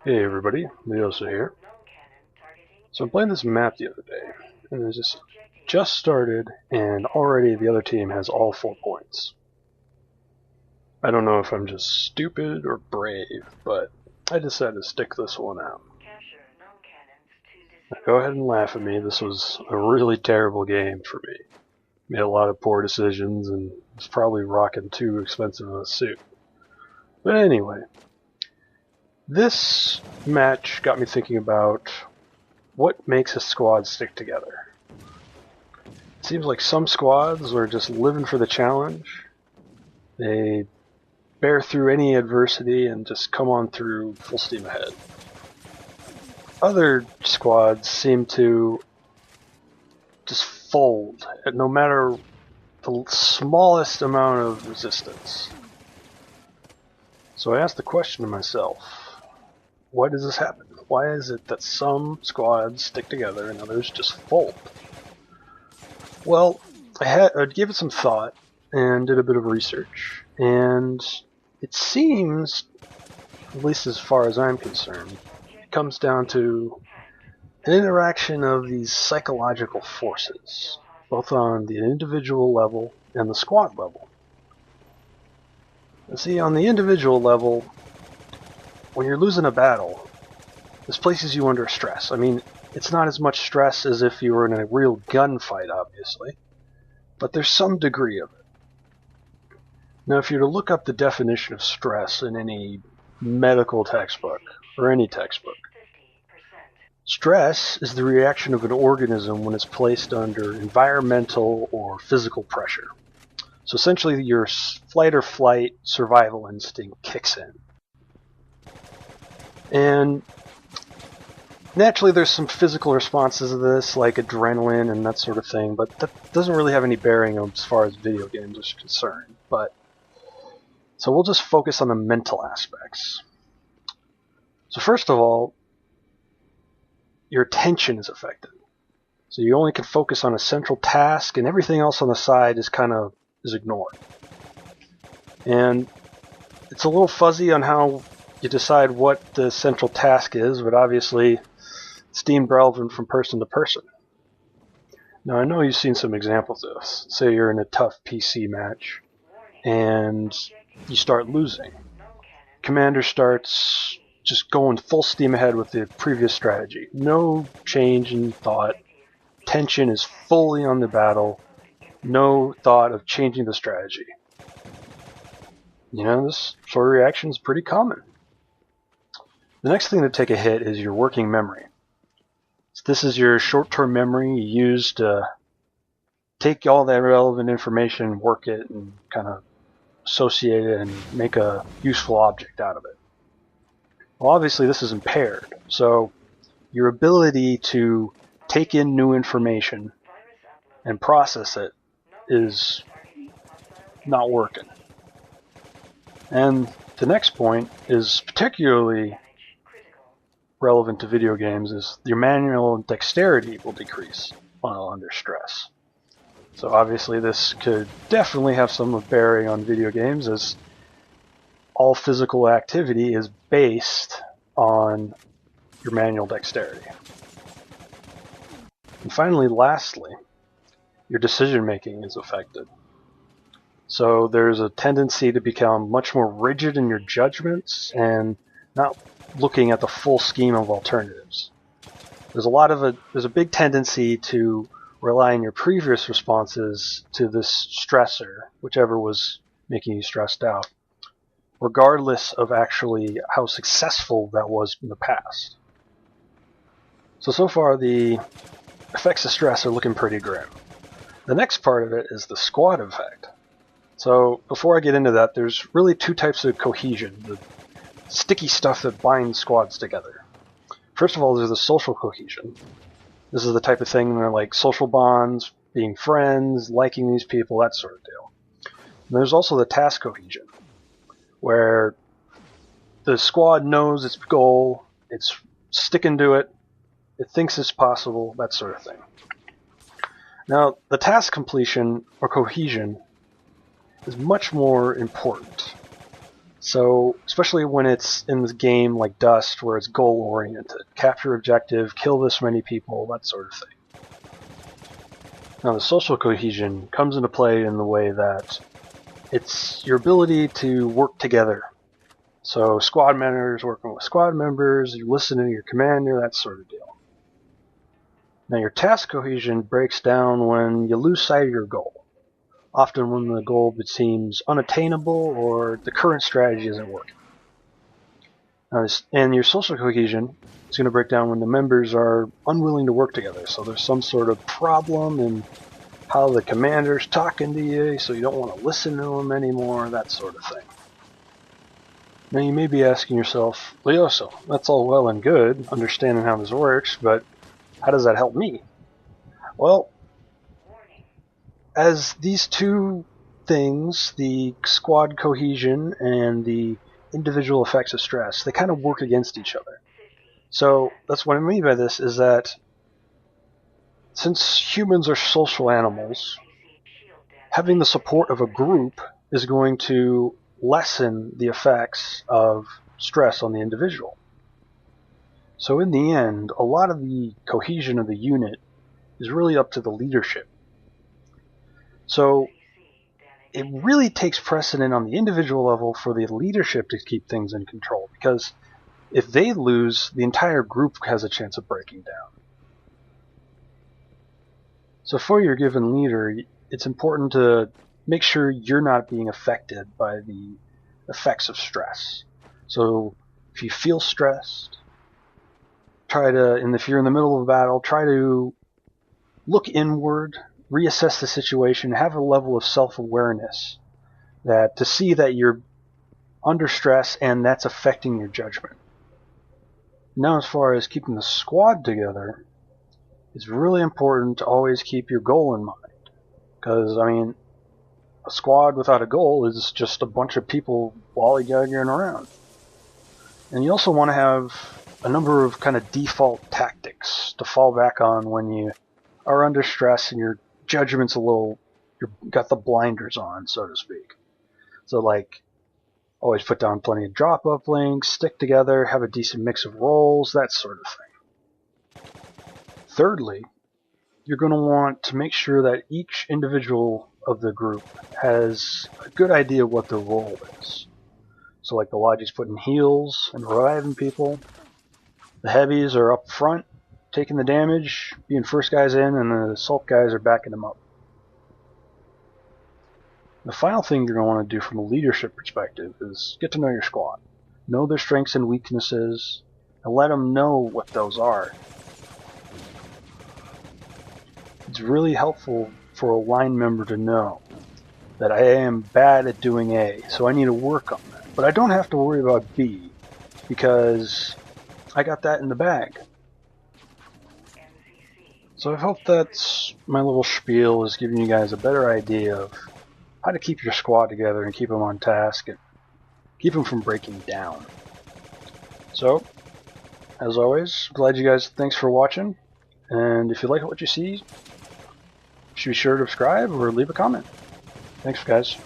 Hey everybody, Leosa here. So I'm playing this map the other day, and it just started, and already the other team has all 4 points. I don't know if I'm just stupid or brave, but I decided to stick this one out. Now go ahead and laugh at me, this was a really terrible game for me. Made a lot of poor decisions, and was probably rocking too expensive a suit. But anyway, this match got me thinking about what makes a squad stick together. It seems like some squads are just living for the challenge. They bear through any adversity and just come on through full steam ahead. Other squads seem to just fold at no matter the smallest amount of resistance. So I asked the question to myself, why does this happen? Why is it that some squads stick together and others just fold? Well, I gave it some thought and did a bit of research, and it seems, at least as far as I'm concerned, it comes down to an interaction of these psychological forces, both on the individual level and the squad level. And see, on the individual level, when you're losing a battle, this places you under stress. I mean, it's not as much stress as if you were in a real gunfight, obviously, but there's some degree of it. Now, if you were to look up the definition of stress in any medical textbook, or any textbook, stress is the reaction of an organism when it's placed under environmental or physical pressure. So essentially, your flight or flight survival instinct kicks in. And naturally, there's some physical responses to this, like adrenaline and that sort of thing, but that doesn't really have any bearing as far as video games are concerned. So we'll just focus on the mental aspects. So first of all, your attention is affected. So you only can focus on a central task, and everything else on the side is ignored. And it's a little fuzzy on how you decide what the central task is, but obviously it's deemed relevant from person to person. Now I know you've seen some examples of this. Say you're in a tough PC match, and you start losing. Commander starts just going full steam ahead with the previous strategy. No change in thought. Tension is fully on the battle. No thought of changing the strategy. This sort of reaction is pretty common. The next thing to take a hit is your working memory. So this is your short-term memory you use to take all that relevant information, work it, and kind of associate it and make a useful object out of it. Well, obviously this is impaired, so your ability to take in new information and process it is not working. And the next point is particularly relevant to video games, is your manual dexterity will decrease while under stress. So obviously this could definitely have some bearing on video games, as all physical activity is based on your manual dexterity. And finally, lastly, your decision making is affected. So there's a tendency to become much more rigid in your judgments and not looking at the full scheme of alternatives. There's a big tendency to rely on your previous responses to this stressor, whichever was making you stressed out, regardless of actually how successful that was in the past. So far the effects of stress are looking pretty grim. The next part of it is the squad effect. So before I get into that, there's really two types of cohesion, the sticky stuff that binds squads together. First of all, there's the social cohesion. This is the type of thing where, like, social bonds, being friends, liking these people, that sort of deal. And there's also the task cohesion, where the squad knows its goal, it's sticking to it, it thinks it's possible, that sort of thing. Now, the task completion, or cohesion, is much more important. So, especially when it's in this game like Dust, where it's goal-oriented. Capture objective, kill this many people, that sort of thing. Now, the social cohesion comes into play in the way that it's your ability to work together. So, squad members working with squad members, you're listening to your commander, that sort of deal. Now, your task cohesion breaks down when you lose sight of your goal. Often when the goal seems unattainable or the current strategy isn't working. And your social cohesion is going to break down when the members are unwilling to work together. So there's some sort of problem in how the commander's talking to you, so you don't want to listen to him anymore, that sort of thing. Now you may be asking yourself, Leoso, that's all well and good, understanding how this works, but how does that help me? Well, as these two things, the squad cohesion and the individual effects of stress, they kind of work against each other. So that's what I mean by this, is that since humans are social animals, having the support of a group is going to lessen the effects of stress on the individual. So in the end, a lot of the cohesion of the unit is really up to the leadership. So it really takes precedent on the individual level for the leadership to keep things in control, because if they lose, the entire group has a chance of breaking down. So for your given leader, it's important to make sure you're not being affected by the effects of stress. So if you feel stressed, if you're in the middle of a battle, try to look inward, reassess the situation, have a level of self-awareness to see that you're under stress and that's affecting your judgment. Now, as far as keeping the squad together, it's really important to always keep your goal in mind. Because, a squad without a goal is just a bunch of people lollygagging around. And you also want to have a number of kind of default tactics to fall back on when you are under stress and your judgment's you've got the blinders on, so to speak. So always put down plenty of drop-up links, stick together, have a decent mix of roles, that sort of thing. Thirdly, you're going to want to make sure that each individual of the group has a good idea of what their role is. So the Logi's putting heals and reviving people. The heavies are up front, taking the damage, being first guys in, and the assault guys are backing them up. The final thing you're going to want to do from a leadership perspective is get to know your squad. Know their strengths and weaknesses, and let them know what those are. It's really helpful for a line member to know that I am bad at doing A, so I need to work on that. But I don't have to worry about B, because I got that in the bag. So I hope that my little spiel is giving you guys a better idea of how to keep your squad together and keep them on task and keep them from breaking down. So, as always, thanks for watching, and if you like what you see, be sure to subscribe or leave a comment. Thanks, guys.